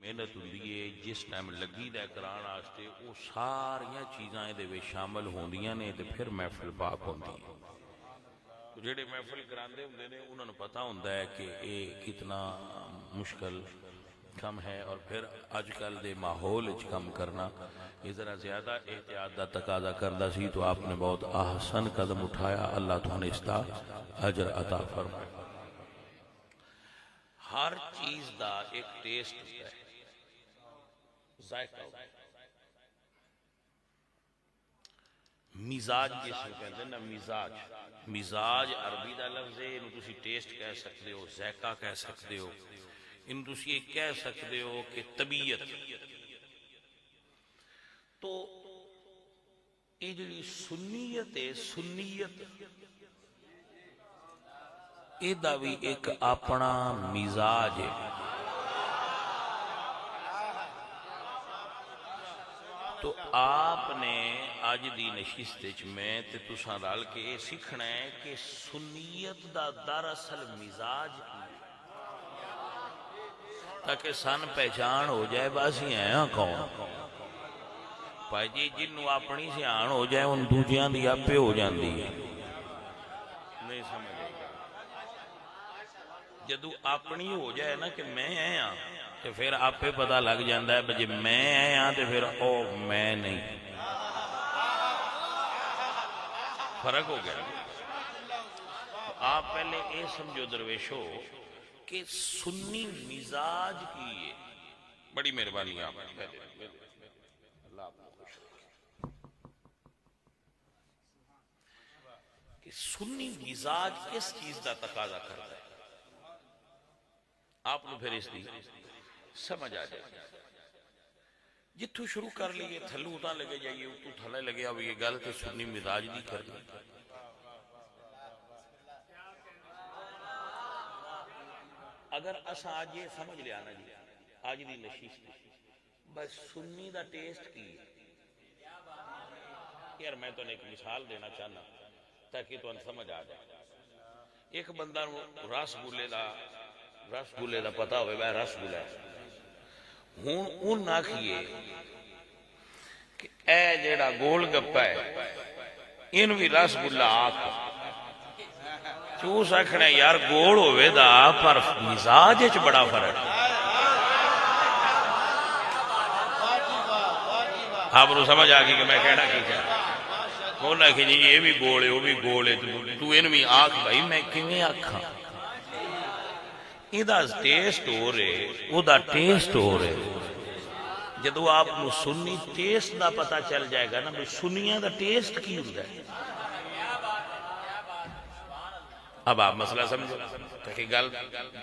محنت ہوندی ہے جس ٹائم لگی دا کران واسطے وہ ساریاں چیزاں دے وچ شامل ہوندیاں نے تے پھر محفل پاک ہوندی ہے. جڑے محفل کراندے ہوندے نے انہاں نوں پتہ ہوندا ہے کہ اے کتنا مشکل کم ہے اور پھر اج کل دے ماحول وچ کم کرنا یہ ذرا زیادہ احتیاط دا تقاضا کردا سی تو آپ نے بہت احسن قدم اٹھایا. اللہ تمہیں اس کا اجر عطا فرمائے. ہر چیز دا ایک ٹیسٹ ہوتا ہے, ذائقہ ہوتا ہے. مزاج جس کو کہتے ہیں نا, مزاج مزاج عربی دا لفظ ہے. انہوں تسی ٹیسٹ کہہ سکتے ہو, ذائقہ کہہ سکتے ہو, انہوں تسی یہ کہہ سکتے ہو کہ طبیعت. تو یہ جڑی سنیت ہے, سنیت یہ دا بھی ایک اپنا مزاج ہے. تو آپ نے آج دی نشست میں تے تساں رل کے یہ سیکھنا ہے کہ سنیت دا دراصل مزاج تاکہ سن پہچان ہو جائے بس ہی ہیں کون بھائی جی. جنوں اپنی سیان ہو جائے ان دوجیاں دی آپے ہو جاندی ہے. نہیں سمجھ جدو اپنی ہو جائے نا کہ میں ہیں ہاں تو پھر آپے پتہ لگ جاندہ ہے بجے میں ہیں ہاں تو پھر او میں نہیں. فرق ہو گیا. آپ پہلے یہ سمجھو درویشو کہ سنی مزاج کی ہے. بڑی مہربانی آپ اللہ آپ کو خوش کہ سنی مزاج کس چیز دا تقاضا کرتا ہے. آپ نے پھر اس دی سمجھ آ جائے. جتھو شروع کر لیے تھلو اتنا لگے جائیے اتو تھلے لگے اب یہ گل تو سنی مزاج دی کر لی. اگر اسا آج یہ سمجھ لیا نا جی آج دی نشست بس سنی دا ٹیسٹ کی یار میں تو ایک مثال دینا چاہنا تاکہ تو سمجھ آ جائے. ایک بندہ رس گلے دا پتا ہوئے بھائی رس گلہ ہوں ان آکھئے کہ اے جیڑا گول گپا ہے ان بھی رس گلہ آکھ چوس آکھنے یار گول ہوئے دا پر مزاج اچھ بڑا فرق. آپ نے سمجھ آگئی کہ میں کہنا کی چاہتا ہونا کہ جی یہ بھی گول ہے وہ بھی گول ہے تو ان بھی آکھ بھائی میں کیویں آکھاں. یہ دا ٹیسٹ ہو رہے وہ دا ٹیسٹ ہو رہے. جدو آپ کو سنی ٹیسٹ دا پتا چل جائے گا نا بھی سنیاں دا ٹیسٹ کی ہوتا ہے. اب آپ مسئلہ سمجھو تاکہ گل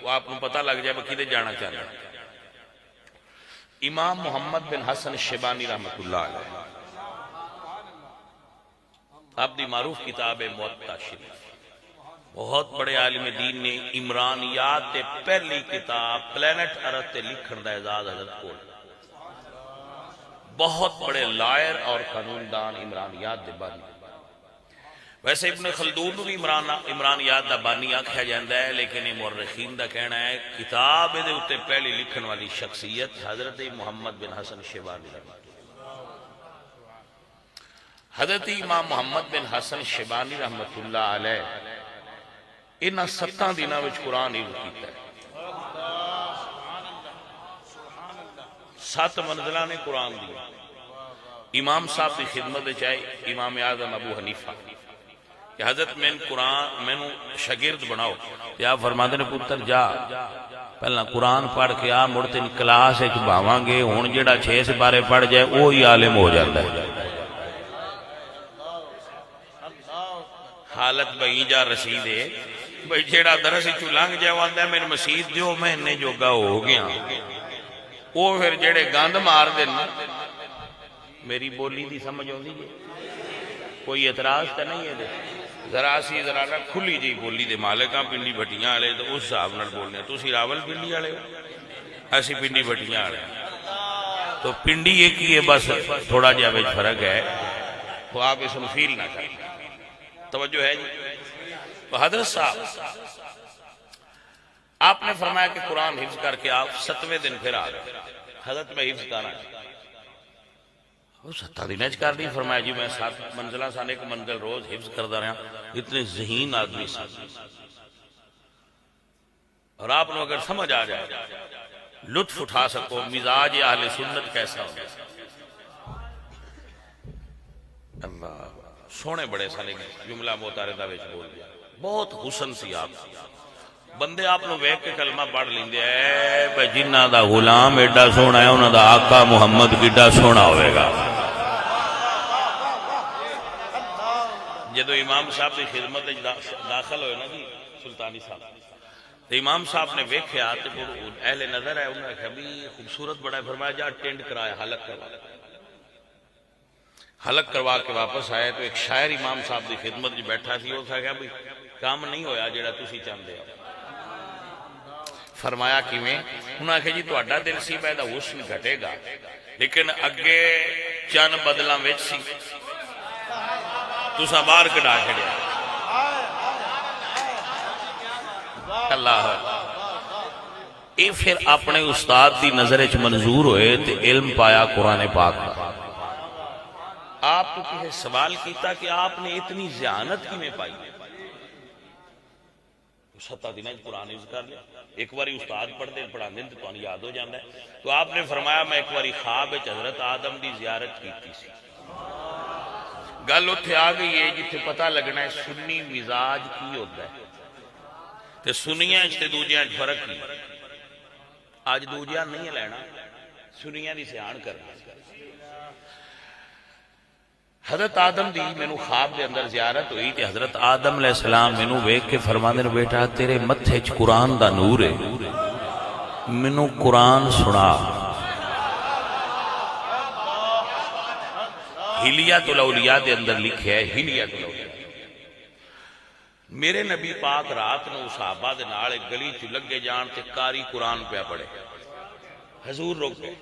آپ کو پتا لگ جائے بکیدے جانا چاہنا. امام محمد بن حسن شیبانی رحمت اللہ علیہ آپ دی معروف کتاب موطا شریف, بہت بڑے عالم دین نے عمرانیات تے پہلی کتاب پلینٹ ارتھ تے لکھن دا اعزاز حضرت کو. بہت بڑے لائر اور قانون دان عمرانیات دے بانی. ویسے ابن خلدون بھی عمرانیات دا بانی آکھیا جاندہ ہے لیکن یہ مورخین دا کہنا ہے کتاب دے اتے پہلی لکھن والی شخصیت حضرت محمد بن حسن شیبانی رحمت. حضرت امام محمد بن حسن شیبانی رحمت اللہ علیہ انہاں 7 دنوں وچ قرآن عرض کیتا ہے. 7 منزلہ نے قرآن دیا. امام صاحب کی خدمت چاہے امام اعظم ابو حنیفہ کہ حضرت میں قرآن میں شاگرد بناؤ یا فرماتے نے پتر جا پہلا قرآن پڑھ کے آ مڑتے کلاس ایک باواں گے ہون جڑا 6 سپارے پڑھ جائے وہی عالم ہو جاتا ہے. حالت بھئی جا رسید ہے بھئی جیڑا درسی چلانگ جاواندہ ہے میرے مسید دیو میں انہیں جوگا ہو گیا. وہ پھر جیڑے گاند مار دینا میری بولی دی سمجھ ہوں دیجئے کوئی اعتراض تا نہیں ہے دے ذرا سی ذرا کھلی جی بولی دے مالکاں پنڈی بھٹیاں آلے تو اس صاحب نال بولنے ہیں. تو اسی راول پنڈی آلے ایسی پنڈی بھٹیاں آلے تو پنڈی ایک ہی ہے بس تھوڑا جاوے فرق ہے تو آپ اس میں فیل نہ کریں. توجہ ہے جی. تو حضرت صاحب آپ نے فرمایا کہ قرآن حفظ کر کے آپ 7ویں دن پھر آ گئے. حضرت میں حفظ کرنا وہ 7 دن کر لی. فرمایا جی میں 7 منزلہ سن ایک منزل روز حفظ کرتا رہا. اتنے ذہین آدمی سن. اور آپ لوگ اگر سمجھ آ جائے لطف اٹھا سکو مزاج اہل سنت کیسا ہو. اللہ سونے بڑے سن. جملہ معترضہ وچ بول گیا بہت حسن سی آپ. بندے آپ نو ویکھ کے کلمہ پڑھ لیندے اے بھئی جنہاں دا غلام ایڈا سونا ہے انہاں دا آقا محمد کڈا سونا ہوئے گا. جدو امام صاحب کی خدمت داخل ہوئے نا جی سلطانی صاحب تو امام صاحب نے ویکھیا تے اہل نظر ہے انہوں نے کہا بھی خوبصورت بڑا ہے. فرمایا جا ٹینڈ کرایا حلق کروا. حلق کروا کے واپس آئے تو ایک شاعر امام صاحب کی خدمت جو بیٹھا سی وہ کہا بھی کام نہیں ہویا جڑا تسی چاہندے ہو. فرمایا کیویں؟ انہوں نے کہا جی تہاڈا دل سی پیدا حسن گھٹے گا لیکن اگے چند بدلاں وچ سی تساں باہر کڈا چھڈیا. اللہ اے پھر اپنے استاد دی نظر وچ منظور ہوئے تے علم پایا قرآن پاک کا. آپ تو کسی سوال کیتا کہ آپ نے اتنی ذہانت کیویں پائی؟ 7 دن قرآن حفظ کر لیا. ایک باری استاد پڑھتے پڑھاندے تو تمہیں یاد ہو جاتا ہے. تو آپ نے فرمایا میں ایک باری خواب حضرت آدم دی زیارت کی سی. گل اتنے آ گئی ہے جتنے پتہ لگنا ہے سنی مزاج کی ہوتا ہے تے سنیاں تے دوجیاں فرق کی. آج دوجیاں نہیں لینا سنیاں دی سیان کرنا. حضرت آدم دی مینوں خواب دے اندر زیارت ہوئی تے حضرت آدم علیہ السلام مینوں ویکھ کے فرماندے نے بیٹا تیرے متھے چ قرآن دا نور ہے مینوں قرآن سنا. حلیت الاولیاء دے اندر لکھیا ہے حلیت الاولیاء. میرے نبی پاک رات نو صحابہ دے نال ایک گلی چ لگے جان تے قاری قرآن پیا پڑھے. حضور رک گئے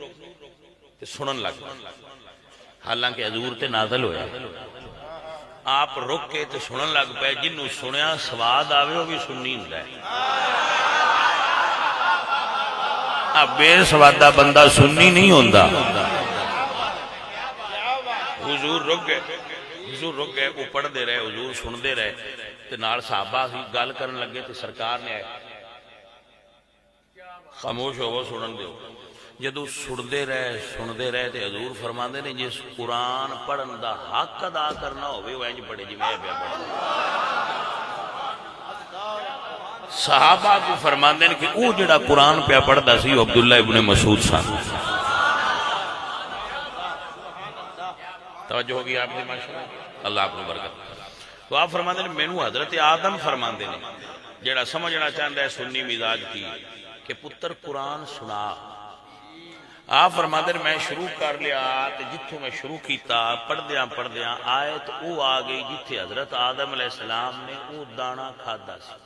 تے سنن لگ گئے. حالانکہ حضور تے نازل ہویا آپ رک کے تے سنن لگ پے. جنوں سنیا سواد آوے وہ بھی سننی ہوندا ہے. بے سوادہ بندہ سننی نہیں ہوندا. حضور رک گئے وہ پڑھ دے رہے حضور سن دے رہے تے نال صحابہ گل کرن لگے تے سرکار نے خاموش ہو سنن دیو. جدو سنتے رہے تے حضور فرماندے نے جس قرآن پڑھن دا حق ادا کرنا ہوئے وہ انج پڑھے جی میں پیا پڑھا. صحابہ کو فرماندے نے کہ او جڑا قرآن پیا پڑھدا سی عبداللہ ابن مسعود سن. توجہ ہوگی آپ نے ماشاءاللہ اللہ آپ کو برکت. تو آپ فرماندے نے مینوں حضرت آدم فرماندے نے جڑا سمجھنا چاہتا ہے سنی مزاج کی کہ پتر قرآن سنا. آپ فرماندے نے میں شروع کر لیا تے جتھوں میں شروع کیتا پڑھدیاں آیت او آ گئی جتھے حضرت آدم علیہ السلام نے او دانا کھادا سی.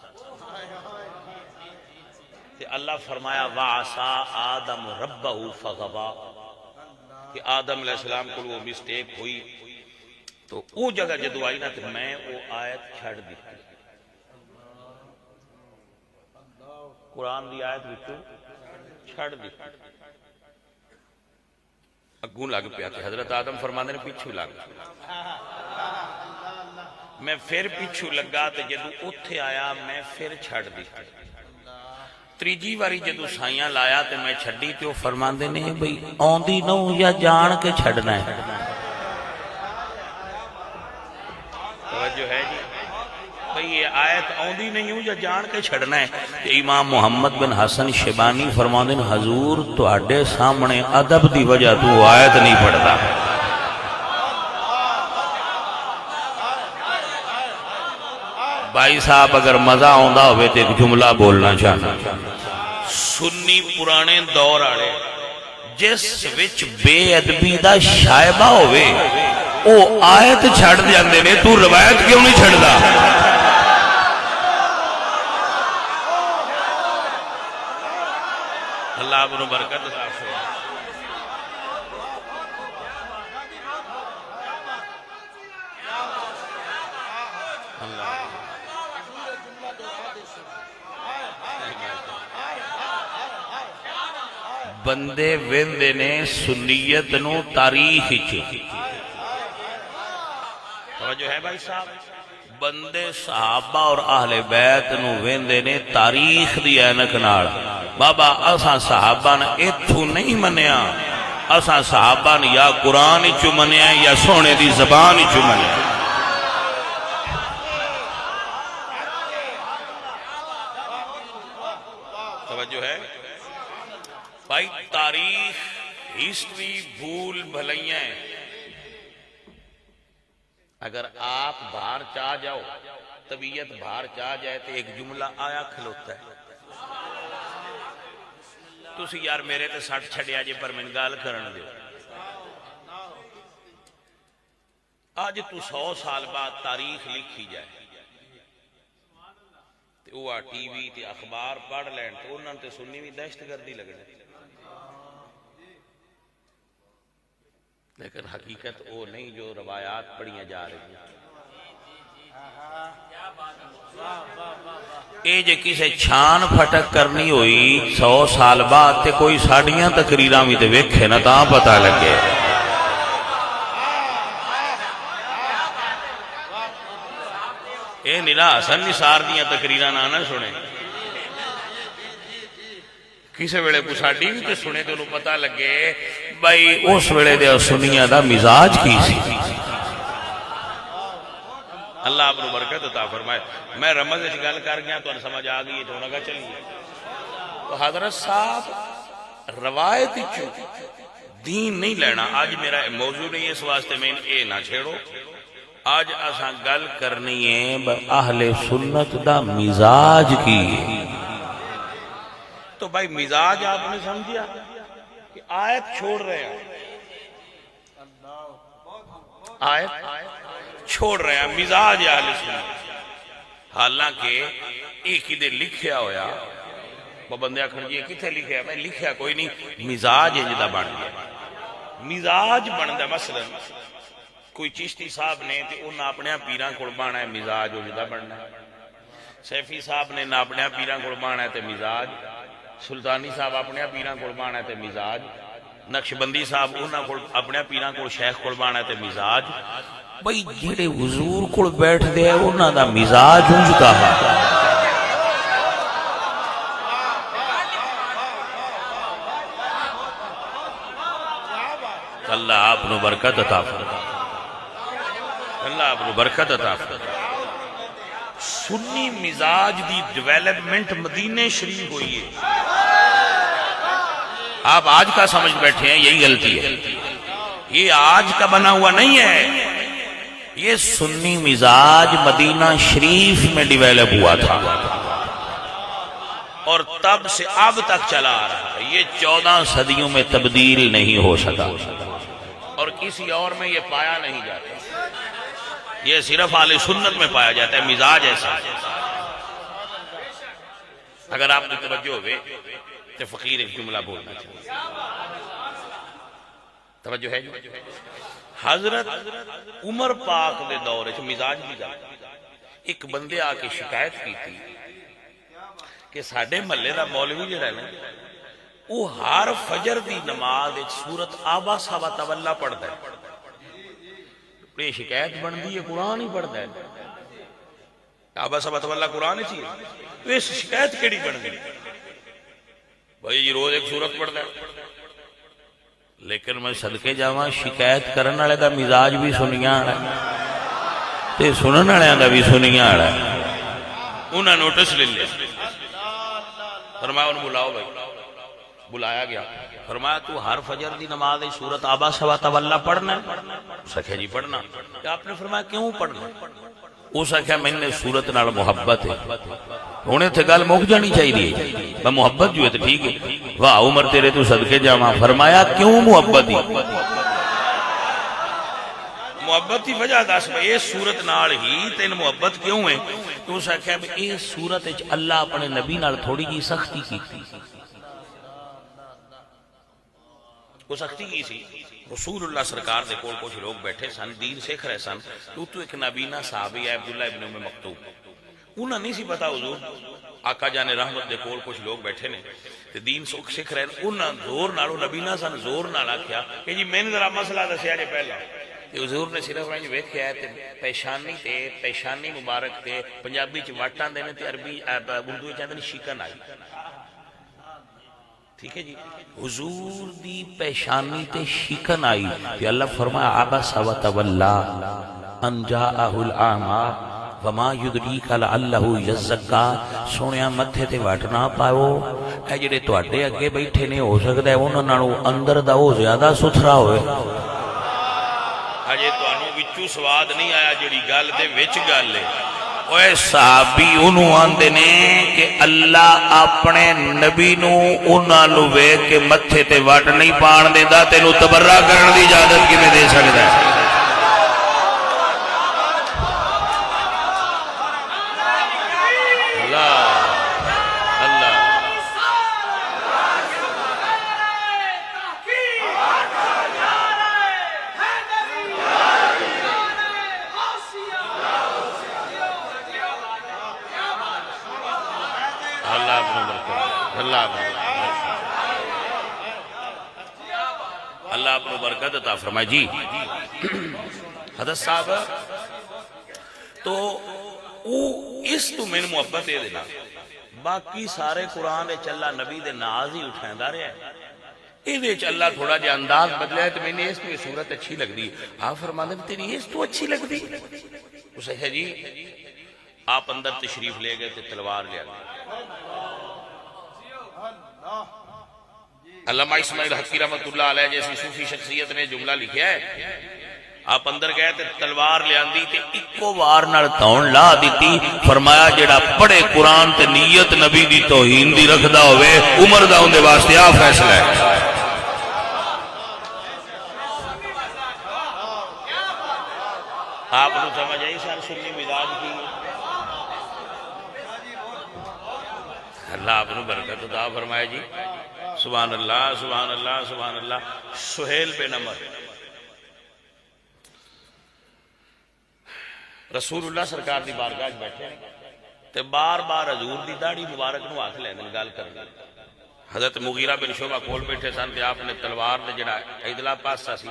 تے اللہ فرمایا وَعَصَىٰ آدَمُ رَبَّهُ فَغَوَىٰ کہ آدم علیہ السلام کو وہ مسٹیک ہوئی تو او جگہ جدو آئی نا تو میں وہ آیت چھڑ دی. قرآن دی آیت وچوں چھڑ دی. اگوں لگ پیا کہ حضرت آدم فرماندے نے پیچھے لگ. میں پھر پیچھے لگا تے جدو اوتھے آیا میں پھر چھڑ دی. تریجی واری جدو سائیاں لایا تے میں چھڑی تے وہ فرماندے نے بھئی آندی نو یا جان کے چھڑنا ہے. توجہ ہے جی بھئی یہ آیت آندی نہیں ہوں یا جان کے چھڑنا ہے. امام محمد بن حسن شیبانی فرماندے نے حضور تو اڈے سامنے ادب دی وجہ تو آیت نہیں پڑھتا. بھائی صاحب اگر مزہ آندا ہوئے تو ایک جملہ بولنا چاہنا. سنی پرانے دور آڑے جس وچ بے ادبی دا شائبہ ہوئے او آیت چھڑ جاندے نے تو روایت کیوں نہیں چھڑدا؟ اللہ آپ نے برکت عطا فرمائے. بندے ویندے نے سنیت نو تاریخ وچ، توجہ ہے بھائی صاحب، بندے صحابہ اور اہل بیت نو ویندے نے تاریخ دی اینک نال۔ بابا اساں صحابہ نے ایتھوں نہیں منیا، اساں صحابہ نے یا قرآن وچ منیا یا سونے دی زبان وچ منیا۔ توجہ ہے بھائی، تاریخ ہسٹری بھول بھلائیاں ہیں۔ اگر آپ باہر چاہ جاؤ، طبیعت باہر چاہ جائے تو ایک جملہ آیا کھلوتا ہے، تسی یار میرے تے سٹ چھڑیا جے پر من گال کرن دیو۔ آج تو 100 سال بعد تاریخ لکھی جائے تو وہ ٹی وی تے اخبار پڑھ لین تو انہوں تے سنی بھی دہشت گردی لگنے، لیکن حقیقت وہ نہیں جو روایات پڑھیاں جا رہی ہیں۔ اے جے کسے چھان پھٹک کرنی ہوئی 100 سال بعد تے کوئی ساڑیاں تقریراں بھی تے ویکھے نہ تاں پتہ لگے۔ اے نرا حسن نثار دیاں تقریراں نہ سنے، کسے ویلے کو ساڑی بھی تے سنے تو انہوں پتہ لگے بھائی اس ویلے دے سنیاں دا مزاج کی سی۔ اللہ آپ نے برکت عطا فرمائے۔ میں رمض اس گل کر گیا تو ان سمجھ آ گئی تو نگا چلیے۔ تو حضرت صاحب روایت چو دین نہیں لینا، آج میرا موضوع نہیں اس واسطے میں اے نہ چھیڑو، آج اساں گل کرنی ہے اہل سنت دا مزاج کی۔ تو بھائی مزاج آپ نے سمجھیا کہ آیت چھوڑ رہے ہیں، آیت چھوڑ رہے ہیں، مزاج اہل سنت۔ حالانکہ ایک ہی دے لکھیا ہویا، وہ بندے آکھن جی کتھے لکھیا؟ میں لکھیا کوئی نہیں، مزاج جدا بن گیا، مزاج بندا۔ مثلا کوئی چشتی صاحب نے تے انہاں اپنے پیراں کول بانا ہے، مزاج جدا بننا ہے۔ سیفی صاحب نے نہ اپنے پیراں کول بانا ہے تے مزاج، سلطانی صاحب اپنے پیراں کول بانا ہے تے مزاج، نقشبندی صاحب انہاں کول اپنے پیراں کول شیخ کول بانا ہے تے مزاج۔ بھئی جڑے حضور کول بیٹھ دے انہاں دا مزاج اونجتا ہے۔ اللہ آپ نو برکت عطا فرمائے، اللہ آپ نو برکت عطا فرمائے۔ سنی مزاج دی ڈیولپمنٹ مدینے شریف ہوئی ہے۔ آپ آج کا سمجھ بیٹھے ہیں، یہی غلطی ہے، یہ آج کا بنا ہوا نہیں ہے، یہ سنی مزاج مدینہ شریف میں ڈیولپ ہوا تھا اور تب سے اب تک چلا آ رہا ہے۔ یہ 14 صدیوں میں تبدیل نہیں ہو سکا اور کسی اور میں یہ پایا نہیں جاتا، یہ صرف اہل سنت میں پایا جاتا ہے مزاج ایسا۔ اگر آپ نے توجہ ہوئے تو فقیر ایک جملہ بولنا چاہیے، توجہ ہے؟ حضرت عمر پاک دے دور ہے مزاج کی گل، ایک بندے آ کے شکایت کی تھی کہ ساڈے محلے دا مولوی جڑا ہے نا وہ ہر فجر دی نماز ایک سورت آبا سابا تولا پڑھتا ہے۔ یہ شکایت بندی ہے قرآن ہی پڑھتا ہے، آبا سابا تولا قرآن ہی چاہیے، تو اس شکایت کیڑی بن گئی؟ بھائی یہ روز ایک سورت پڑھتا ہے، لیکن میں صدقے جاواں شکایت کرن والے دا مزاج بھی سنیاں والا ہے تے سنن والے دا بھی سنیاں والا ہے۔ انہاں نوٹس لے لیا، فرمایا انہوں بلاؤ، بھائی بلایا گیا، فرمایا تو ہر فجر دی نماز سورت آبا سوا تولا پڑھنا ہے؟ سکھے جی پڑھنا۔ آپ نے فرمایا کیوں پڑھنا؟ وہ سکھے میں نے سورت نال محبت ہے، ہونے تھے گل مک جانی چاہیے، میں محبت جو ہے تو ٹھیک ہے، واہ عمر تیرے تو صدقے جاواں۔ فرمایا کیوں محبت ہی؟ محبت کی وجہ دس بھائی اس سورت نال ہی تین محبت کیوں ہے؟ تو اس آخیا اس سورت اللہ اپنے نبی نال تھوڑی جی سختی کی تھی۔ وہ سختی کی سی، رسول اللہ سرکار دے کول کچھ لوگ بیٹھے سن، دین سیکھ رہے سن، تو ایک نبینا صحابی ہے عبداللہ ابن ام مکتوم، انہاں نہیں سی پتا حضور آقا جان رحمت دے کول کچھ لوگ بیٹھے نے تے دین سکھ رہے ہیں، انہاں زور نالو نبی نہ سن زور نال آکھیا کہ جی میں نے ذرا مسئلہ دسیا جے پہلا تے حضور نے صرف انج ویکھیا تے پیشانی تے پیشانی مبارک تے پنجابی چ واٹاں دے نے تے عربی اردو وچ آندے نے شیکن آئی، ٹھیک ہے جی، حضور دی پیشانی تے شیکن آئی تے اللہ فرمایا عبس وتولا ان جاءہ الاعمی وما یدریک لعلہ یزکا، سونیا متھے تے وٹ نہ پاؤ، اے جڑے تواڈے اگے بیٹھے نے ہو سکدا ہے انہاں نالوں اندر دا او زیادہ ستھرا ہوئے، اجے تانوں وچوں سواد نہیں آیا جڑی گل دے وچ گل ہے۔ اوے صحابی انہوں آندے نے کہ اللہ اپنے نبی نو انہاں نو ویکھ کے متھے تے وٹ نہیں پان دیندا، تینوں تبرہ کرن دی اجازت کیویں دے سکدا ہے؟ اللہ اپنی برکت عطا فرمائے جی۔ حضرت صاحب تو اس تو میں محبت دے دینا، باقی سارے قرآن دے چلا نبی دے ناز ہی اٹھائندہ رہے ہیں، یہ دے چلا تھوڑا جا انداز بدلے ہے تو میں نے اس میں صورت اچھی لگ دی، آپ فرمانے میں تیری اس تو اچھی لگ دی، اسے ہے جی آپ اندر تشریف لے گئے تھے، تلوار لے گئے، علامہ اسماعیل حقی رحمت اللہ علیہ جیسی صوفی شخصیت نے جملہ لکھیا ہے، آپ اندر گئے تے تلوار لے آندی تے اکو وار نال تون لا دیتی، فرمایا جڑا پڑھے قرآن تے نیت نبی دی توہین دی رکھدا ہوئے عمر دا اندے واسطے آ فیصلہ ہے۔ آپ نے سمجھ آئی سر سنی مزاج کی؟ اللہ آپ نے برکت عطا فرمائے جی، سبحان اللہ سبحان اللہ سبحان اللہ۔ سہیل بن عمر رسول اللہ سرکار دی بارگاہ بیٹھے تے بار بار حضور دی داڑھی مبارک نو ہاتھ لیندے گل کرنے، حضرت مغیرہ بن شعبہ کول بیٹھے سن تے آپ نے تلوار دے جڑا ادلا پاسا سی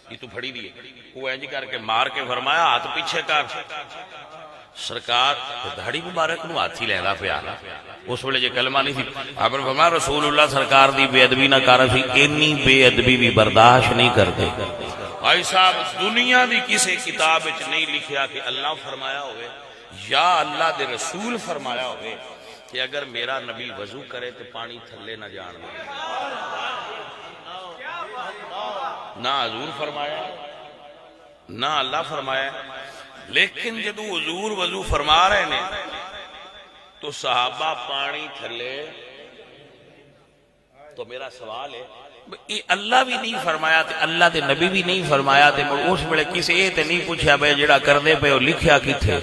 یہ تو پھڑی دیے وہ انج کر کے مار کے فرمایا ہاتھ پیچھے کر، سرکار داڑھی مبارک نو ہاتھ ہی لیندا پیا، اس ویلے جے کلمہ نہیں تھی، آپ نے فرمایا رسول اللہ سرکار دی بے ادبی نہ کر سی، اینی بے ادبی بھی برداشت نہیں کرتے۔ بھائی صاحب دنیا دی کسی کتاب وچ نہیں لکھیا کہ اللہ فرمایا ہوئے یا اللہ دے رسول فرمایا ہوئے کہ اگر میرا نبی وضو کرے تو پانی تھلے نہ جان دے، نہ حضور فرمایا نہ اللہ فرمایا، لیکن جدو حضور وضو فرما رہے نے تو صحابہ پانی تھلے، تو میرا سوال ہے اللہ بھی نہیں فرمایا تے اللہ دے نبی بھی نہیں فرمایا تے اس ویلے کسی یہ تے نہیں پوچھا بھائی جڑا کردے پے او لکھیا کتھے؟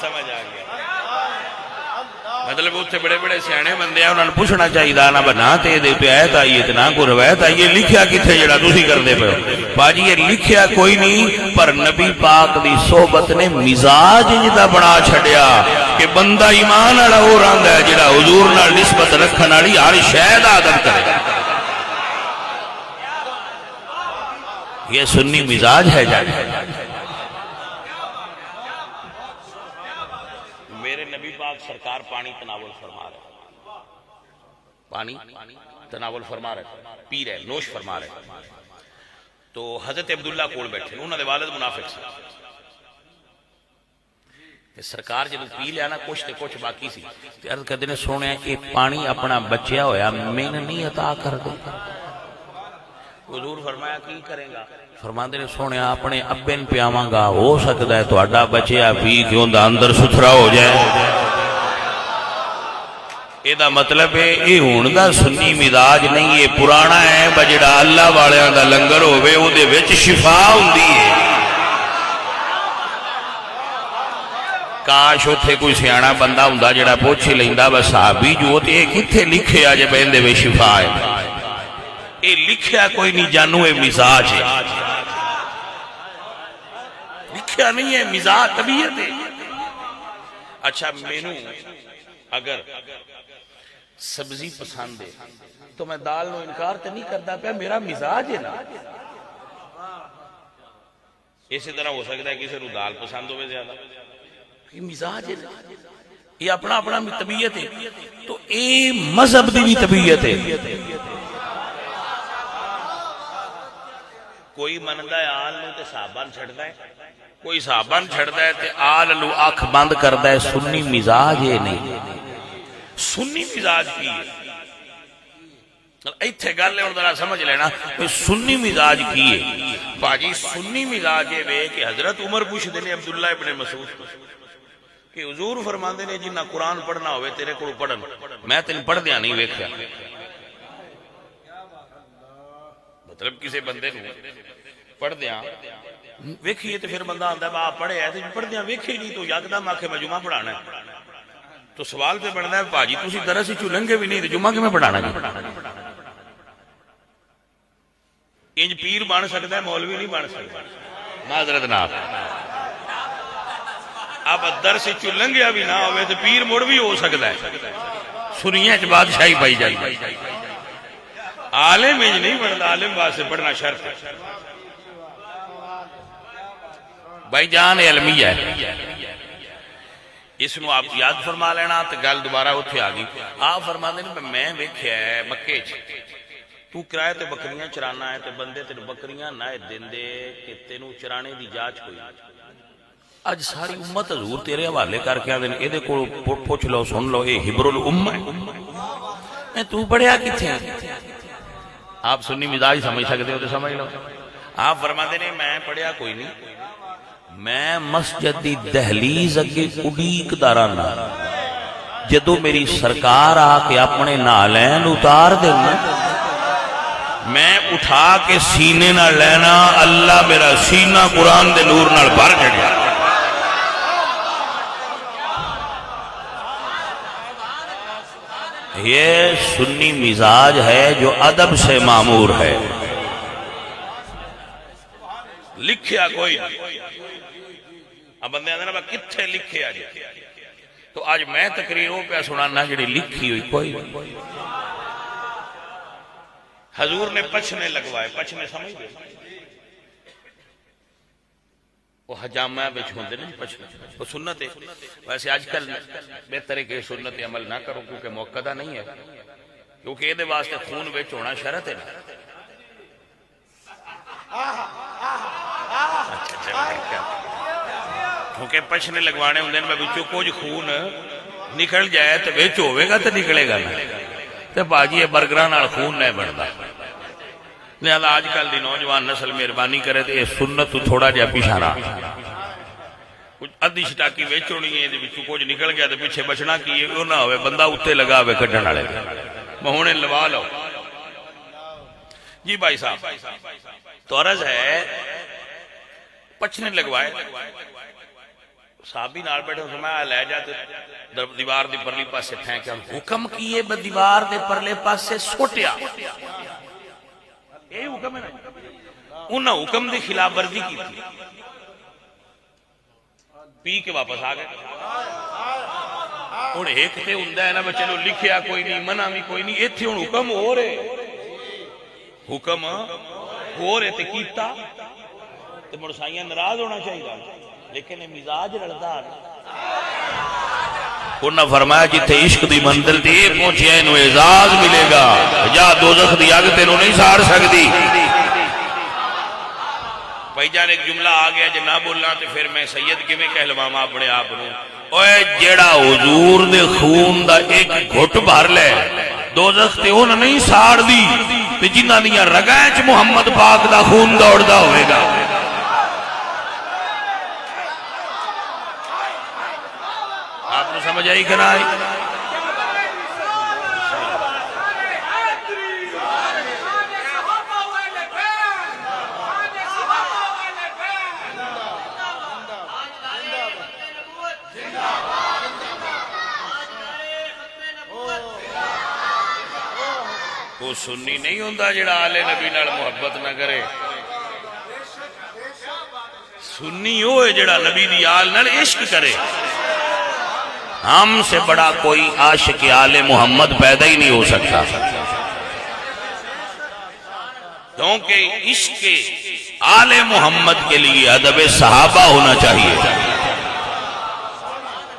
سمجھ آ گیا، مطلب اتنے بڑے بڑے سیانے بندے ہیں، انہوں نے پوچھنا چاہیے نہ بنا تے دے پہ آیت آئیے تے نہ کوئی روایت آئیے، لکھیا کتھے جڑا تسی کردے پے ہو؟ باجی یہ لکھیا کوئی نہیں، پر نبی پاک دی صحبت نے مزاج انجدہ بنا چھڑیا کہ بندہ ایمان والا ہو رہا ہے جڑا حضور نال نسبت رکھن والی ہر شے دا ادب کرے، یہ سنی مزاج ہے جانے۔ میرے نبی پاک سرکار پانی تناول فرما رہے، پانی تناول فرما رہے، پی رہے، نوش فرما رہے، تو حضرت عبداللہ کول بیٹھے، انہوں نے والد منافق سے کہ سرکار جب پی لیا نا کچھ تے کچھ باقی سی، تے عرض کردے نے سونے یہ پانی اپنا بچیا ہویا میں نے نہیں عطا کر دے، حضور فرمایا کی کریں گا؟ فرماندے نے سونے اپنے ابن پیاواں گا، ہو سکتا ہے تو اڈا بچیا پی کیوں دا اندر ستھرا ہو جائے۔ یہ دا مطلب ہے یہ ہون دا سنی مزاج نہیں، یہ پرانا ہے، بجڑا اللہ والیاں دا لنگر ہوئے او دے وچ شفا ہوندی ہے۔ کاش اتھے کوئی سیانا بندہ ہوندا جڑا پوچھ لیندا بس صحابی جو تے کتھے لکھے آ جے بہندے وچ شفا ہے، یہ لکھیا کوئی نہیں، جانو یہ مزاج ہے، لکھیا نہیں ہے، مزاج طبیعت ہے۔ اچھا مینوں اگر سبزی پسند ہے تو میں دال نو انکار تے نہیں کرتا پیا، میرا مزاج ہے نا۔ اسی طرح ہو سکتا ہے کسی کو دال پسند ہوئے زیادہ، یہ مزاج ہے نا، یہ اپنا اپنا طبیعت ہے۔ تو اے مذہب دی بھی طبیعت ہے۔ کوئی مندا ہے آل نو تے صحابہ چھڑدا ہے، کوئی صحابہ چھڑدا ہے تے آل لو اکھ بند کردا ہے۔ سنی مزاج ہے نہیں، سنی مزاج کی ہے؟ ایتھے گل ہے، اور ذرا سمجھ لینا سنی مزاج کی ہے۔ باجی سنی مزاج یہ وے کہ حضرت عمر پوچھتے ہیں عبداللہ ابن مسعود کہ حضور فرماندے نے جنہ قرآن پڑھنا ہوئے تیرے کو پڑھن، میں تین پڑھ دیا نہیں ویکھیا۔ مطلب کسی بندے نے پڑھ دیا ویکھیے تو پھر بندہ آندا ہے آپ پڑھے ہے تو پڑھ دیا ویکھے نہیں تو یکدم آکھے میں جمعہ پڑھانا ہے، تو سوال پہ بنتا ہے باجی تسی درس وچوں لنگے بھی نہیں تو جمعہ کیویں پڑھانا جی؟ انج پیر بن سکتا ہے، مولوی نہیں بن سکتا۔ معذرت نال اب درس وچوں لنگیا بھی نہ ہوئے تو پیر مڑ بھی ہو سکتا ہے، سنیاں چ بادشاہی پائی جائی۔ عالم انج نہیں بنتا، عالم واسطے پڑھنا شرط ہے۔ بھائی جان علمیہ ہے، اس نو آپ یاد فرما لینا تو گل دوبارہ اتھے آ گئی۔ آپ فرما دینا میں ویکھیا ہے مکے چ تو کرائے تے بکریاں چرانا ہے تے بندے تے بکریاں نہ دیندے کہ تینوں چرانے دی جاچ کوئی۔ اج ساری امت حضور تیرے حوالے کر کے آدھے اے دے کو پوچھ لو سن لو، اے حبر الامہ ہے، تو پڑھیا کتھے ہیں؟ آپ سنی مزاج سمجھ سکتے ہو تو سمجھ لو۔ آپ فرما دینے میں پڑھیا کوئی نہیں، میں مسجد دی دہلیز اگے اڈیک دارانا، جدو میری سرکار آ کے اپنے نالین اتار دینا میں اٹھا کے سینے نہ لینا، اللہ میرا سینہ قرآن دے نور نال بھر جڑیا۔ یہ سنی مزاج ہے جو ادب سے معمور ہے۔ لکھیا کوئی اب بندے آدھے نا کتھے لکھے آج، تو آج میں تقریروں پہ سنانا جڑی لکھی ہوئی کوئی حضور نے پچھنے لگوائے، پچھنے سمجھ دے وہ حجامہ بچ ہوندے نا پچھنے، وہ سنت ہے۔ ویسے آج کل بہتر ہے کہ سنت عمل نہ کرو کیونکہ موقعہ نہیں ہے، کیونکہ یہ دے واسطے خون بچ ہونا شرط ہے نا۔ کیونکہ پچھنے لگوانے ہوندے میں بچوں کچھ خون نکل جائے تو بچ ہوئے گا تو نکلے گا نا، تو باجی برگران اور خون نہیں بڑھتا۔ لہذا آج کل دی نوجوان نسل مہربانی کرے تو یہ سنت تو تھوڑا جا پیچھے رہا، کچھ ادھی شٹاکی وچ ہونی ہے بچوں کچھ نکل گیا تو پیچھے بچنا کی وہ نہ ہوئے بندہ اتنے لگا ہوئے کڈن والے مہونے لوا لو۔ جی بھائی صاحب تو عرض ہے پچھنے لگوائے، صحابی نال بیٹھے فرمایا لے جاتے دیوار دی پرلی پاسے پھینکیا، حکم کیے دیوار دے پرلے پاسے سوٹیا، یہ حکم ہے نا، انہاں حکم دی خلاف ورزی کی تھی، پی کے واپس آ گئے۔ ہن ایک تے ہوندا ہے نا بچے چلو لکھیا کوئی نہیں منع بھی کوئی نہیں، ایتھے ہن حکم ہو رہے، حکم ہو رہے تے کیتا تے مرسائیاں ناراض ہونا چاہیے، لیکن مزاج رلدا انہاں فرمایا جتھے عشق دی منزل تے پہنچیا انہوں اعزاز ملے گا، یا دوزخ دی اگ تینوں نہیں ساڑ سکتی۔ بھائی جان ایک جملہ آ گیا جے نہ بولنا تو پھر میں سید کیویں کہلواواں اپنے آپ نوں، اوے جیڑا حضور دے خون دا ایک گھٹ بھر لے دوزخ تے انہاں نہیں ساڑ دی، تے جنہاں دیاں رگاں وچ محمد پاک دا خون دوڑدا ہوئے گا۔ آپ نے سمجھ آئی کہ نہ آئی؟ وہ سنی نہیں ہوندہ جڑا آل نبی نال محبت نہ کرے، سنی وہ ہے جڑا نبی دی آل نال عشق کرے. ہم سے بڑا کوئی عاشق آل محمد پیدا ہی نہیں ہو سکتا، کیونکہ عشق آل محمد کے لیے ادب صحابہ ہونا چاہیے،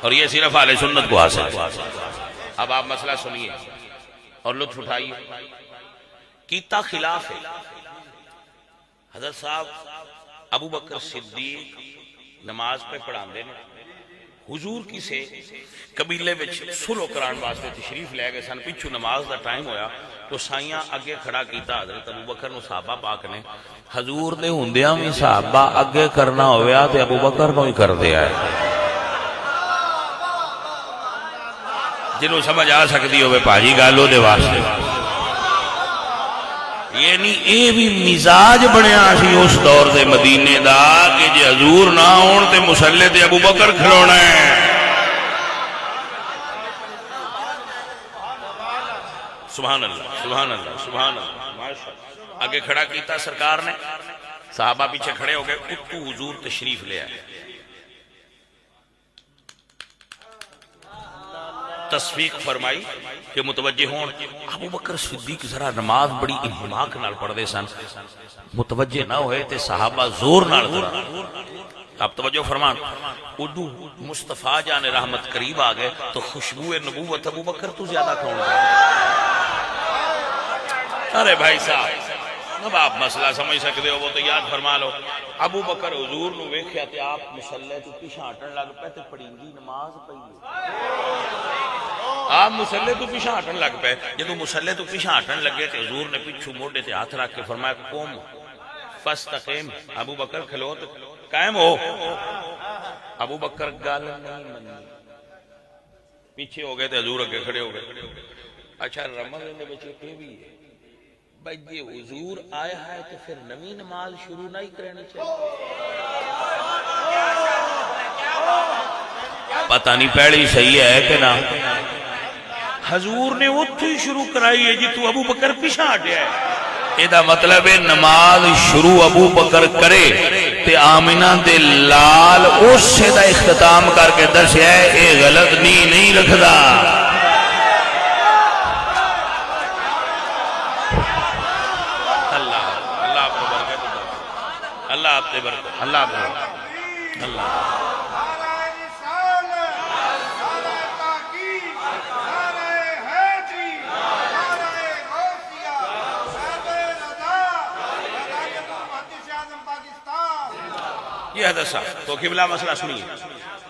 اور یہ صرف اہل سنت کو حاصل ہے. اب آپ مسئلہ سنیے اور لطف اٹھائیے. کیتا خلاف ہے. حضرت صاحب ابو بکر صدیق نماز پہ پڑھاندے نے. حضور کسے قبیلے وچ سلو کران واسطے تشریف لے گئے سن. پچھو نماز دا ٹائم ہویا تو سائیاں اگے کھڑا کیتا حضرت ابو بکر نو صحابہ پاک نے. حضور دے ہوندیاں وی صحابہ اگے کرنا ہویا تے ابو بکر نو ہی کر دیا ہے. جنہوں سمجھ آ سکتی ہوئے پاجی گالو دے واسطے. یعنی اے بھی مزاج بنیا سی اس دور دے مدینے دا کہ جے حضور نہ ہون تے مصلی تے ابو بکر کھڑونا ہے. سبحان اللہ سبحان اللہ سبحان اللہ ماشاءاللہ. آگے کھڑا کیتا سرکار نے، صحابہ پیچھے کھڑے ہو گئے. اتو حضور تشریف لے آئے. تصفیق فرمائی کہ متوجہ ہون. ابو بکر صدیق ذرا نماز بڑی انہماک نال پڑھ دے سن، متوجہ نہ ہوئے تے صحابہ زور نال ذرا. آپ توجہ فرمان. اردو مصطفیٰ جان رحمت قریب آ گئے تو خوشبو نبوت ابو بکر تو زیادہ کھون گئے. ارے بھائی صاحب اب آپ مسئلہ سمجھ سکتے ہو وہ تو یاد فرما لو. ابو بکر حضور نو ویکھیا تے آپ مصلی تو پیچھے ہٹن لگ پے تے پڑھیندی نماز پئی. آپ مصلی تو پیچھے ہٹن لگ پے. جدوں مصلی تو پیچھے ہٹن لگے تے حضور نے پیچھو موڈے تے ہاتھ رکھ کے فرمایا قوم فاستقم. ابو بکر کھلو تے قائم ہو. ابو بکر گل نہیں منی، پیچھے ہو گئے تے حضور اگے کھڑے ہو گئے. اچھا رمض دے وچ یہ بھی ہے بھائی جی حضور آیا ہے تو پھر نویں نماز شروع نہیں کرنی چاہیے. پتہ نہیں پہلی صحیح ہے کہ نہ. حضور نے اتھو ہی شروع کرائی ہے جی تو ابو بکر پیچھے ہٹیا ہے. یہ مطلب ہے نماز شروع ابو بکر کرے تے آمنہ دے لال اس سے دا اختتام کر کے دسیا ہے اے غلط نہیں رکھدا. اللہ آپ دے برکت اللہ آپ دے برکت اللہ. یہ حضرت صاحب تو قبلہ مسئلہ سنیے.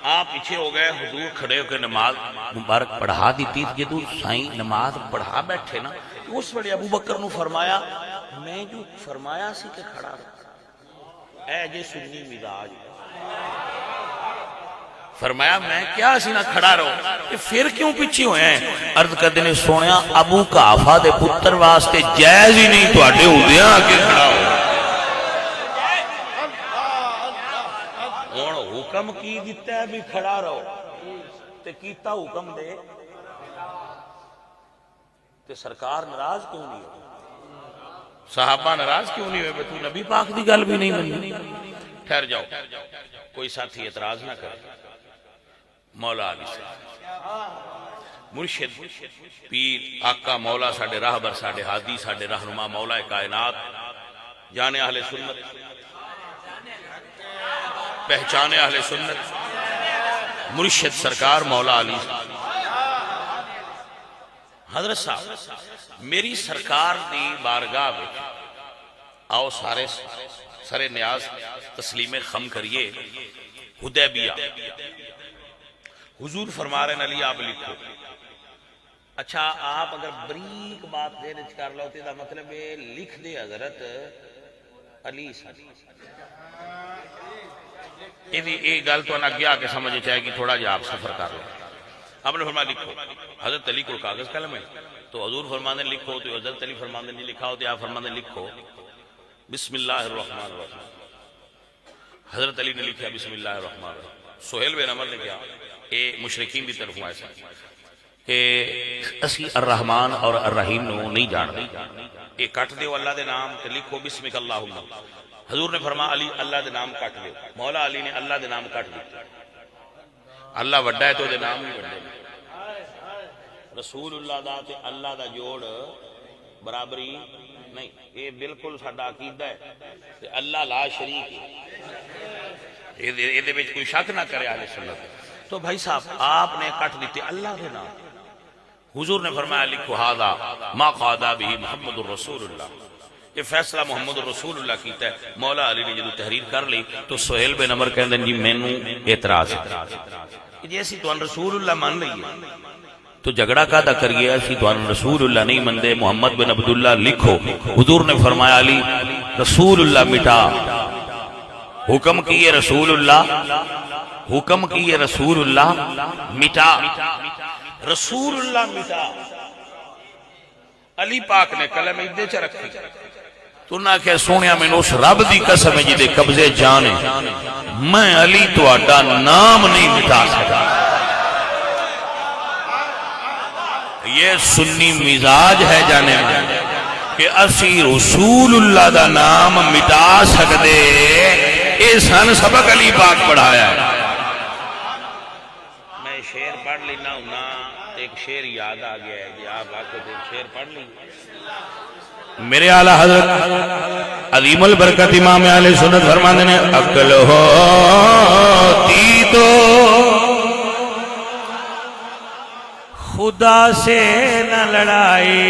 آپ پیچھے ہو گئے، حضور کھڑے ہو کے نماز مبارک پڑھا دیتی. جدو سائیں نماز پڑھا بیٹھے نا اس وقت ابو بکر نو فرمایا میں جو فرمایا سی کہ کھڑا رہا. اے جے سنی مزاج فرمایا میں کیا سی نہ کھڑا رہو پھر کیوں پیچھے ہوئے ہیں. عرض کردے نے سونیا ابو قحافہ دے پتر واسطے جائز ہی نہیں تواڈے ہوندیاں کہ کھڑا ہو. ہن حکم کی دیتا ہے بھی کھڑا رہو تے کیتا حکم دے تے سرکار ناراض کیوں نہیں ہوئی؟ صحابہ ناراض کیوں نہیں ہوئے؟ تو نبی پاک دی گل بھی نہیں منی. ٹھہر جاؤ کوئی ساتھی اعتراض نہ کرے. مولا علی صاحب مرشد پیر آقا مولا ساڈے راہبر ساڈے ہادی ساڈے رہنما مولا کائنات جانے اہل سنت پہچانے اہل سنت مرشد سرکار مولا علی حضرت صاحب میری سرکار دی بارگاہ وچ آؤ سارے سرے نیاز تسلیم خم کریے. حدیبیہ حضور فرما رہے ہیں علی آپ لکھو. اچھا آپ اگر بریک بات دے رچ کر لو تے دا مطلب ہے لکھ دے حضرت علی صاحب. یہ گل تو اگے آ کے سمجھ چاہے کہ تھوڑا جہا آپ سفر کر لو. آپ نے فرمایا لکھو. حضرت علی کو کاغذ قلم ہے تو حضور فرماندے لکھو تو حضرت علی فرماندے نہیں لکھا ہو تو آپ فرماندے لکھو بسم اللہ الرحمن الرحیم. حضرت علی نے لکھا بسم اللہ الرحمن الرحیم. سہیل بن عمر نے کیا اے مشرکین دی طرف آئے کہ اسی الرحمن اور الرحیم نو نہیں جان اے کٹ دیو اللہ دے نام تے لکھو بسمک اللہم. حضور نے فرمایا علی اللہ دے نام کٹ دے. مولا علی نے اللہ دے نام کٹ دیتا. اللہ وڈا ہے تو دے نام نہیں وڈے. رسول اللہ دا تے اللہ دا جوڑ برابری نہیں. یہ بالکل ساڈا عقیدہ ہے تے اللہ لا شریک ہے. یہ کوئی شک نہ کرے اہل سنت. تو بھائی صاحب آپ نے کٹ دیتے اللہ کے نام. حضور نے فرمایا لکھو ھذا ما قادا به محمد الرسول اللہ. یہ فیصلہ محمد الرسول اللہ کیتا ہے. مولا علی نے جدو تحریر کر لی تو سہیل بن عمر کہندے جی مینوں اعتراض ہے جی اسی تو رسول اللہ مان لئیے تو جھگڑا کادا کریے. اسی تو رسول اللہ نہیں مندے محمد بن عبداللہ لکھو. حضور نے فرمایا علی رسول اللہ مٹا. حکم کیے رسول اللہ, حکم کیے رسول اللہ مٹا. رسول اللہ مٹا. علی پاک نے قلم ادھے چ رکھی تو نہ کہ سونیا میں اس رب دی قسم ہے جدے قبضے جانے میں علی تو آڈا نام نہیں مٹا سکا. یہ سنی مزاج ہے جانے میں کہ اسی رسول اللہ دا نام مٹا سکدے. اے سن سبق علی پاک پڑھایا ہے. میں شعر پڑھ لینا ہوں نا, ایک شعر یاد آ گیا ہے جی آپ آکے ایک شعر پڑھ لیں. میرے اعلیٰ حضرت عظیم البرکت امام اہل سنت فرماتے ہیں عقل ہوتی تو خدا سے نہ لڑائی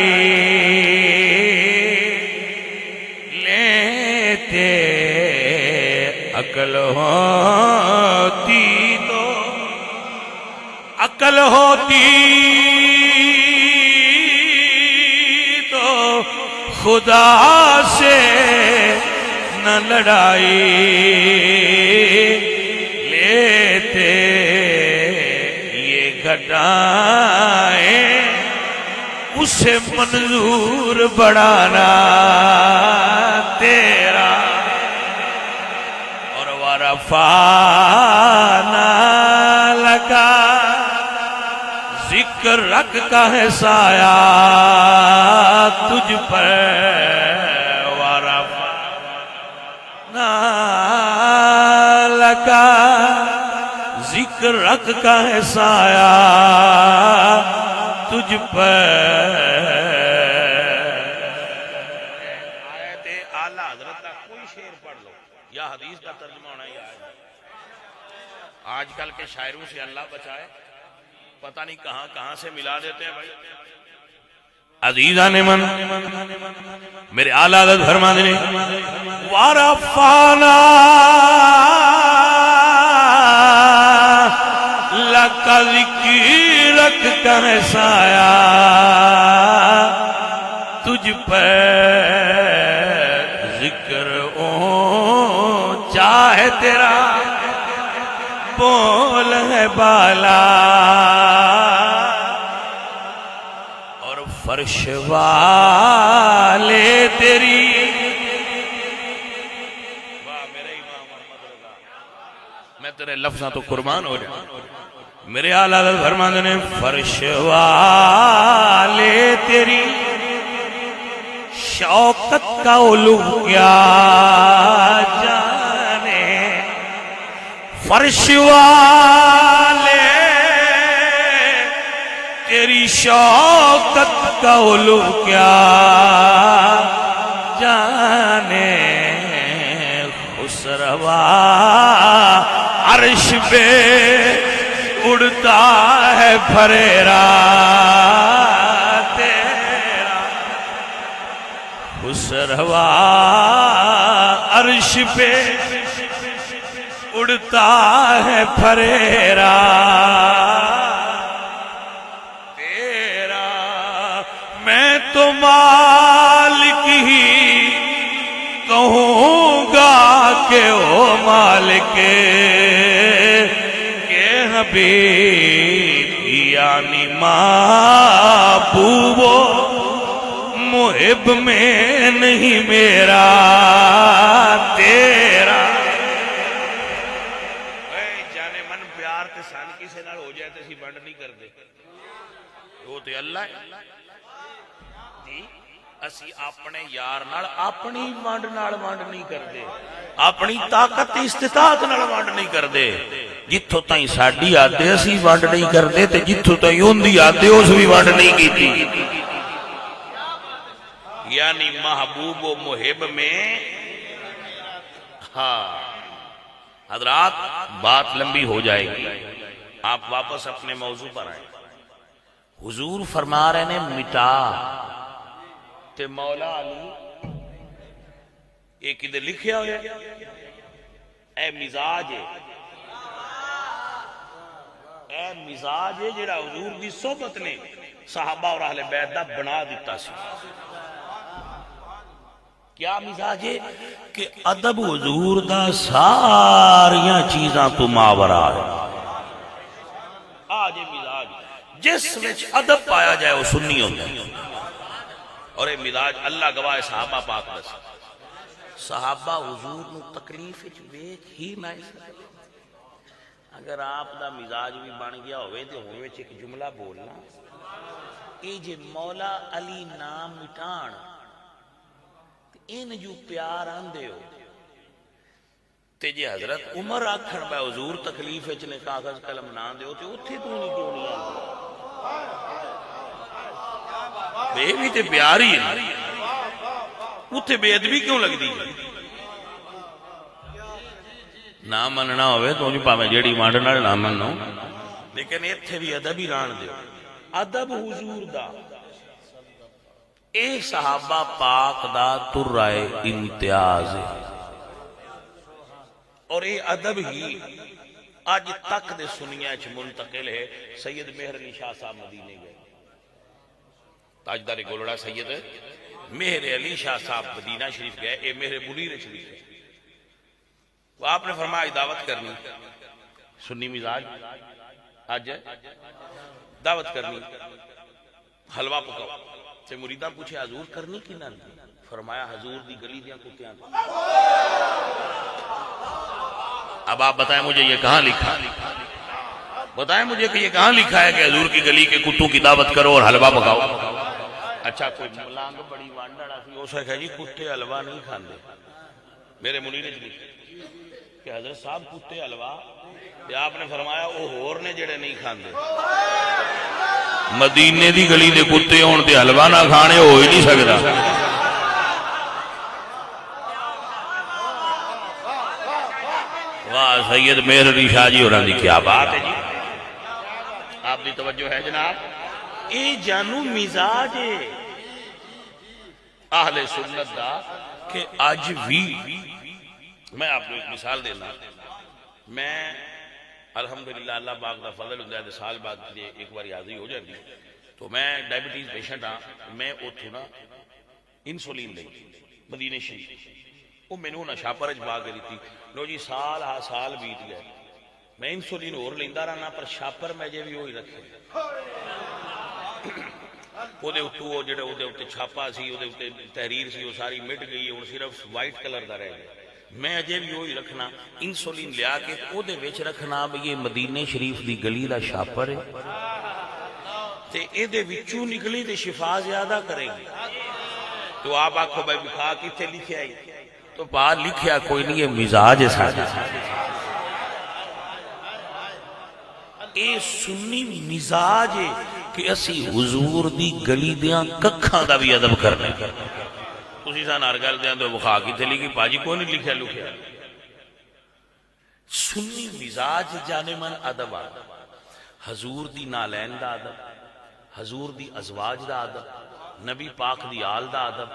لیتے. عقل ہوتی تو عقل ہوتی تو خدا سے نہ لڑائی لیتے. یہ گھٹائیں اسے منظور بڑھانا تیرا اور ورفعنا لکا ذکر رکھتا ہے سایہ تجھ پر. ورفعنا لکا ذکر رکھتا ہے سایہ تجھ پر. آیت اعلیٰ حضرت کا کوئی شعر پڑھ لو یا حدیث کا ترجمہ ہونا ہی آئے. آج کل کے شاعروں سے اللہ بچائے پتہ نہیں کہاں کہاں سے ملا دیتے ہیں. بھائی عزیزان من میرے اعلیٰ حضرت فرماتے ہیں وَرَفَعْنَا لَكَ ذِكْرَكَ کر سایہ تجھ پر. ذکر اونچا ہے تیرا بول ہے بالا اور فرش والے تیری. واہ میرے امام محمد رضا, میں تیرے لفظاں تو قربان ہو جاؤں. میرے اعلیٰ حضرت فرماتے ہیں فرش والے تیری شوکت کا علو کیا جانے. فرش والے تیری شوکت کا علو کیا جانے. خسروا عرش پہ اڑتا ہے پھریرا تیرا. خسروا عرش پہ اڑتا ہے پھریرا تیرا. میں تو مالک ہی کہوں گا کہ او مالک حبیب یعنی محبوب محب میں نہیں میرا تیرا. جانے من پیار تے سان کسے نال ہو جائے تے اسی بنڈ نہیں کر دے. وہ تے اللہ ہے جی اسی اپنے یار نال اپنی ونڈ نال ونڈ نہیں کردے، اپنی طاقت استطاعت نال ونڈ نہیں کردے، جتھوں تائیں ساڈی آدے اسی ونڈ نہیں کردے تے جتھوں تائیں اوندی آدے اس بھی ونڈ نہیں کیتی۔ یعنی محبوب و محب میں ہاں حضرات بات لمبی ہو جائے گی، آپ واپس اپنے موضوع پر آئیں۔ حضور فرما رہے نے مٹا تے مولا علی ایک ادھر لکھیا ہوئے اے مزاج اے مزاج جڑا حضور دی صحبت نے صحابہ اور اہل بیت دا بنا دیتا سی۔ کیا مزاج ہے کہ ادب حضور دا ساریاں چیزاں تو ماورا ہے۔ آج مزاج جس وچ ادب پایا جائے وہ سنی ہوتا ہے، اور اے مزاج اللہ گواہ صحابہ پاک دس صحابہ حضور نو تکلیف وچ ویکھ ہی نہ سکتے۔ اگر آپ دا مزاج بھی بن گیا ہوئے تے ہن وچ ایک جملہ بولنا، اے جے مولا علی نام مٹان ان جو پیار آندے ہو تے جے حضرت عمر آکھن بے حضور تکلیف وچ نے کاغذ قلم نہ دیو تے اوتھے تو نہیں کیوں نہیں آندے؟ بے بھی تے پیار ہی ہے، اوتھے بے ادبی کیوں لگ دی؟ نہ مننا ہوئے تو نہیں پاویں جیڑی وانڈ نال نہ منو، لیکن ایتھے بھی ادب ہی ران دیو۔ ادب حضور دا اے صحابہ پاک دا ترائے امتیاز ہے، اور اے ادب ہی آج تک دے سنیا چھ منتقل ہے۔ سید مہر علی شاہ صاحب مدینے گئے، تاجدار گولڑا سید مہر علی شاہ صاحب مدینہ شریف گئے، اے مہر منیر شریف ہے، وہ آپ نے فرمایا دعوت کرنی، سنی مزاج آج دعوت کرنی، حلوہ پکاؤ سے مریدہ پوچھے حضور کرنی کی نہ فرمایا حضور دی گلی دیاں کتیاں۔ اب آپ بتائیں مجھے یہ کہاں لکھا، بتائیں مجھے کہ یہ کہاں لکھا ہے کہ حضور کی گلی کے کتوں کی دعوت کرو اور حلوہ پکاؤ؟ اچھا کوئی ملانگ بڑی وانڈڑا سی اس نے کہا جی کتے حلوہ نہیں کھاندے، میرے منیر نے لکھا کہ حضرت صاحب کتے حلوہ، آپ نے فرمایا وہ ہور نے جڑے نہیں کھاندے، مدینے دی گلی دے کتے ہون تے حلوہ نہ کھانے ہو ہی نہیں سکدا۔ واہ سید مہر علی شاہ جی ہوراں دی کیا بات ہے جی، آپ دی توجہ ہے جناب۔ اے جانو مزاج ہے اہل سنت دا کہ آج بھی میں آپ کو ایک مثال دینا، میں الحمدللہ اللہ پاک دا فضل ہوتا ہے سال بعد ایک بار حاضری ہو جاتی، تو میں ڈائبٹیز پیشنٹ ہاں، میں اتھوں نا انسولین لئی مدینے شریف، وہ میں نے شاپر پا کے دیتی، لو جی سال ہا سال بیت گئے، میں انسولین اور لیندا رہنا پر شاپر میں جے بھی وہی رکھے، وہ دے اتو وہ جڑے وہ دے اتے چھاپا سی، وہ دے اتے تحریر سی، وہ ساری مٹ گئی، اور صرف وائٹ کلر دا رہ گیا، میں اجے بھی وہی رکھنا، انسولین لیا کے او دے وچ رکھنا بھی یہ مدینے شریف دی گلی دا شاپر ہے تے اے دے وچوں نکلی تے شفا زیادہ کرے گی۔ تو آپ آکھو بھائی بکھا کتے لکھے آئی، تو بات لکھیا کوئی نہیں، یہ مزاج ہے سارے، اے سنی مزاج ہے کہ اسی حضور دی گلی دیاں ککھاں دا بھی ادب کرنے، تسی سان ہر گل دیاں تو بخا کی تھے لکھی پاجی کوئی نہیں لکھیا لکھیا۔ سنی مزاج جانے من ادب آدھا، حضور دی نالین دا ادب، حضور دی ازواج دا ادب، نبی پاک دی آل دا ادب،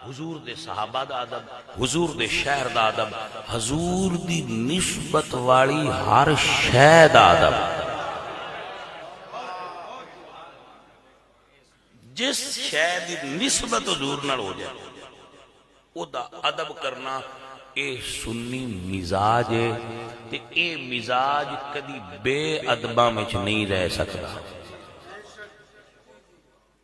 حضور دے صحابہ دا ادب، حضور دے شہر دا ادب، حضور دی نسبت والی ہر شے دا ادب۔ جس شے دی نسبت حضور نال ہو جائے او دا ادب کرنا، اے سنی مزاج ہے تے اے مزاج کدی بے ادباں میں نہیں رہ سکتا۔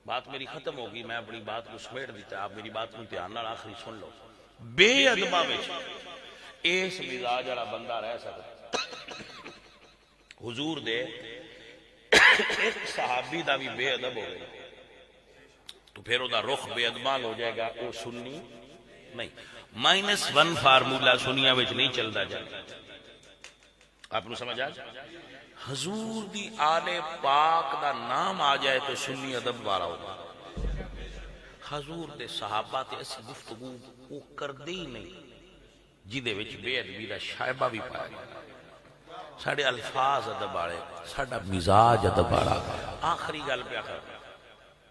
بات میری ختم ہوگی، میں اپنی بات کو سمیٹ دیتا، آپ میری بات کو دھیان نال آخری سن لو۔ بے ادباں میں اس مزاج والا بندہ رہ سکتا۔ حضور دے ایک صحابی دا بھی بے ادب ہو گئے، تو پھر وہ رخ بے ادمال ہو جائے گا، وہ سنی نہیں۔ -1 فارمولا سنیا وچ نہیں چلتا جائے، آپ نے سمجھا؟ حضور دی آل پاک دا نام آ جائے تو سنی ادب والا ہوگا۔ حضور دے صحابہ تے اس گفتگو وہ کردے ہی نہیں جدے وچ بے ادبی دا شائبہ بھی پایا گیا۔ ساڑھے الفاظ ادب والے، ساڑھا مزاج ادب والا۔ آخری گل پہ آخر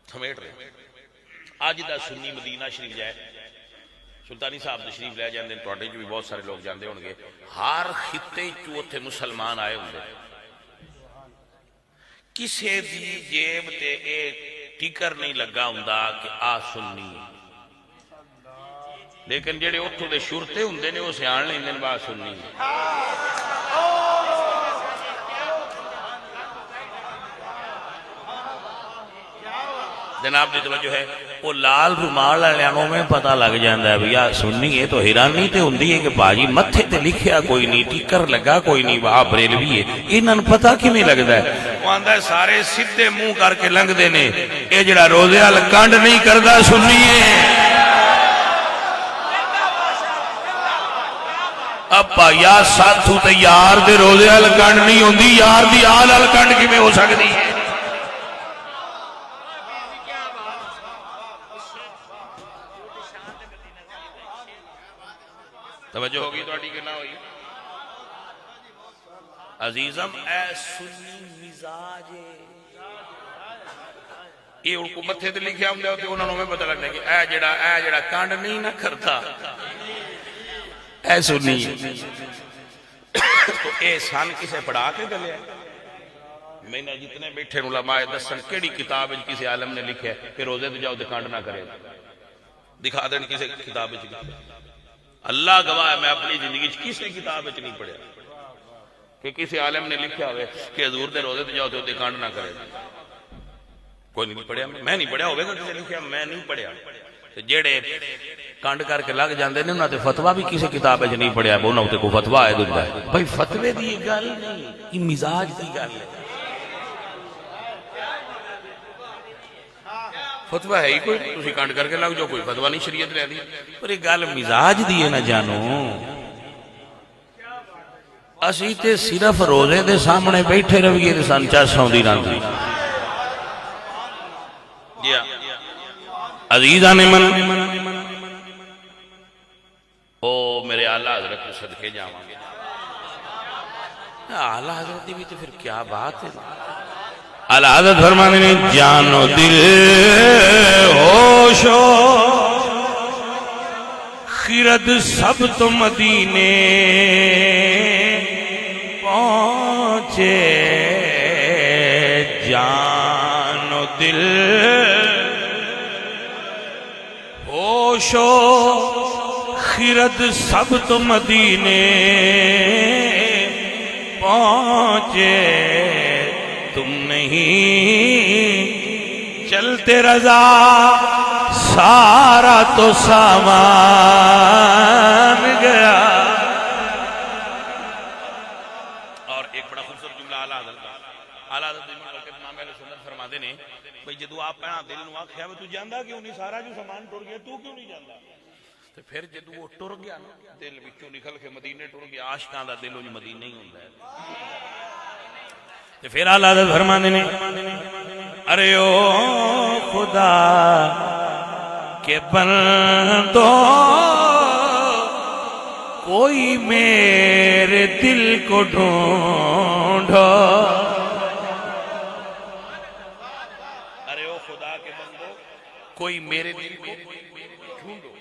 سمیٹ رہے، اج دا سنی مدینہ شریف جائے، سلطانی صاحب تشریف لے جاندے، تواڈے جو بھی بہت سارے لوگ جاندے ہون گے، ہر خطے چ اوتھے مسلمان آئے ہوندے، کسے دی جیب تے ایک ٹکر نہیں لگا ہوندا کہ آ سنی، لیکن جڑے اتھوں دے شرتے ہوندے نے وہ سیان لیندے نے با سنی۔ جناب دی توجہ ہے، وہ لال رومال والوں میں پتہ لگ جاندا ہے بھیا سنی ہے، تو حیرانی تے ہوندی ہے کہ باجی متھے تے لکھیا کوئی نہیں، ٹکر لگا کوئی نہیں، واہ بریلوی ہے، انہاں نوں پتہ کیویں لگدا ہے؟ وہ آندا ہے سارے سیدھے منہ کر کے لنگدے نے، اے جڑا روزے وال کنڈ نہیں کردا سنی ہے۔ ابا یا ساتھو تے یار دے روزے وال کنڈ نہیں ہوندی، یار دی آل وال کنڈ کیویں ہو سکدی ہے؟ توجہ ہوگی تواڈی کہ نہ ہوئی؟ عزیزم اے سنی مزاج ہے، یہ ان کو متھے تے لکھیا ہوندا ہے تے انہاں نوں پتہ لگدا ہے کہ اے جڑا کانڈ نہیں نہ کرتا اے سنی ہے۔ تو اے سن کسے پڑھا کے گلیا؟ میں نے جتنے بیٹھے علماء دسن کیڑی کتاب وچ کسی عالم نے لکھیا ہے کہ روزے تے جاؤ تے کانڈ نہ کرے؟ دکھا دین کسی کتاب وچ لکھیا؟ اللہ گواہ ہے میں اپنی زندگی کسی کتاب وچ نہیں پڑھیا کہ کسی عالم نے لکھیا ہوئے کہ حضور دے روزے تے جاؤ تے کانڈ نہ کرے۔ کوئی نہیں پڑھیا، میں نہیں پڑھیا ہوگا کسی لکھیا، میں نہیں پڑھیا۔ جیڑے کانڈ کر کے لگ جاندے نے انہاں تے فتوی بھی کسی کتاب وچ نہیں پڑھیا، انہاں تے کوئی فتوی ہے دندا ہے بھائی فتوی دی گل نہیں، یہ مزاج دی گل ہے۔ فتوی ہے ہی کوئی، تسی کانڈ کر کے لگ جاؤ، کوئی فتوی نہیں شریعت لے دی، پر یہ گل مزاج دی ہے نہ جانو۔ اسی تے صرف روزے دے سامنے بیٹھے رویے تے سن چس آوندی رہندی۔ عزیزان من، او میرے اعلیٰ حضرت کو صدقے جاواں گے، اعلیٰ حضرت بھی تو پھر کیا بات ہے۔ اعلیٰ حضرت فرمانے نے جان و دل ہوش و خرد سب تو مدینے پہنچے، جان و دل ہوش و خرد سب تو مدینے پہنچے، تم نہیں چلتے رضا سارا تو سامان گیا۔ اور ایک بڑا خوبصورت جملہ اعلیٰ حضرت کا، اعلیٰ حضرت امام اہل سنت فرماتے نے بھئی جدو آپ پہنا دل نو آکھیا تو جاندا کیوں نہیں، سارا جو سامان ٹر گیا تو کیوں نہیں جاندا؟ تو پھر جدو وہ ٹر گیا نا، دل وچوں نکل کے مدینے ٹر گیا، عاشقاں دا دل وہ مدینے ہی ہوندا ہے۔ تو پھر اعلیٰ حضرت فرماندے نے ارے او خدا کے بندو کوئی میرے دل کو ڈھونڈو، ارے او خدا کے بندو کوئی میرے دل کو ڈھونڈو،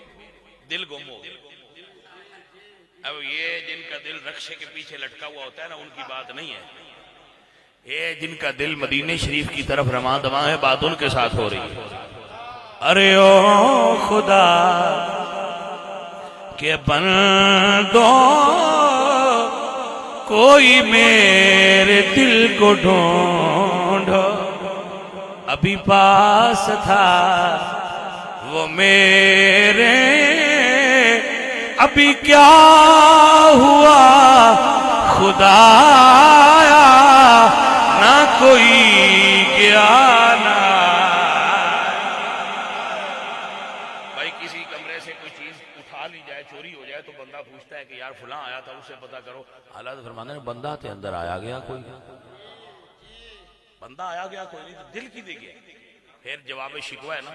دل گم ہو گیا۔ اب یہ جن کا دل رکشے کے پیچھے لٹکا ہوا ہوتا ہے نا، ان کی بات نہیں ہے، یہ جن کا دل مدینے شریف کی طرف رواں دواں ہے، بات ان کے ساتھ ہو رہی ہے۔ ارے او خدا کے بندو کوئی میرے دل کو ڈھونڈو، ابھی پاس تھا وہ میرے، ابھی کیا ہوا خدایا، نہ کوئی گیا نہ کسی کمرے سے کوئی چیز اٹھا لی جائے، چوری ہو جائے، تو بندہ پوچھتا ہے کہ یار فلاں آیا تھا، اس سے پتہ کرو۔ حالات فرمانے بندہ تے اندر آیا گیا کوئی، بندہ آیا گیا کوئی نہیں، تو دل کی دے گیا۔ پھر جواب شکوہ ہے نا،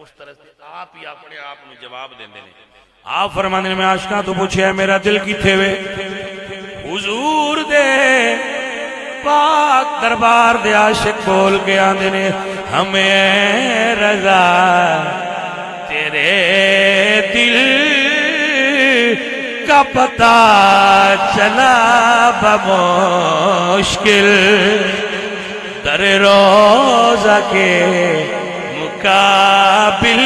اس طرح سے آپ ہی اپنے آپ میں جواب دیں دینے۔ آپ فرمانے میں عاشقاں تو پوچھے ہے میرا دل کتھے وے؟ حضور دے پاک دربار دے عاشق بول کے آندے نے ہمیں رضا تیرے دل کا پتہ چلا بمشکل، در روزہ کے مقابل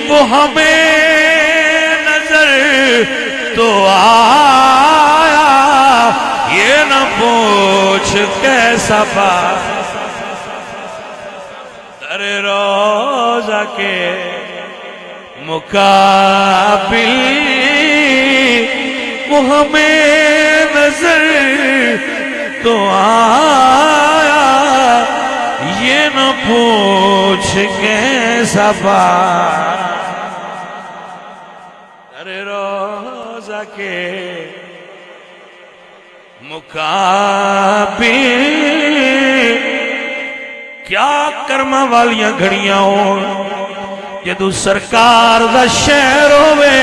وہ ہمیں نظر تو آیا، یہ نہ پوچھ کیسا پا، در روزہ کے مقابل وہ ہمیں نظر تو آیا، یہ نہ پوچھ کیسا پا، در روزہ کے مقابل۔ کیا کرما والیاں گھڑیاں ہون جدو سرکار دا شہر ہوئے،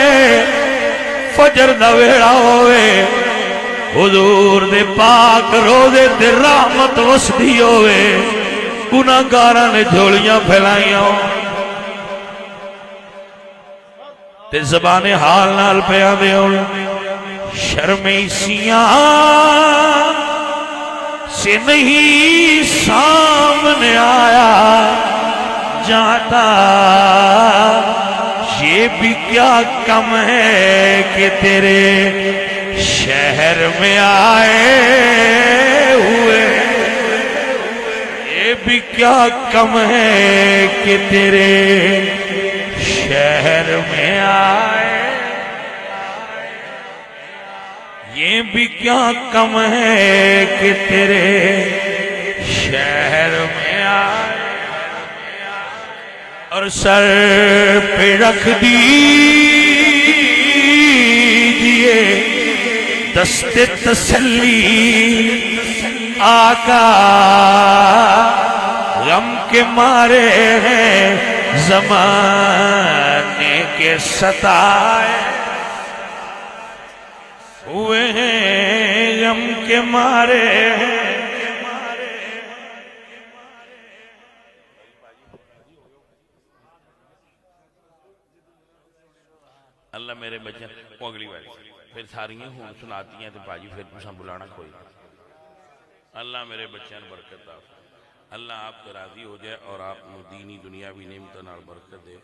فجر دا ویڑا ہوئے، حضور دے پاک روزے تے رحمت وسدی ہوئے، گناہگاراں نے جھولیاں پھیلائیاں تے زبان حال نال پیا دے ہون، شرمیسیاں سے نہیں سامنے آیا جاتا، یہ بھی کیا کم ہے کہ تیرے شہر میں آئے ہوئے، یہ بھی کیا کم ہے کہ تیرے شہر میں آئے، یہ بھی کیا کم ہے کہ تیرے شہر میں آئے، اور سر پہ رکھ دیجئے دست تسلی آقا، غم کے مارے ہیں زمانے کے ستائے ہوئے ہیں، غم کے مارے ہیں۔ اللہ میرے بچے وہ اگلی بار پھر ساریاں ہوں سناتی ہیں تو باجی پھر تساں بلانا کوئی، اللہ میرے بچیاں برکت دے، اللہ آپ کو راضی ہو جائے اور آپ دینی دنیاوی نعمتاں نال برکت دے۔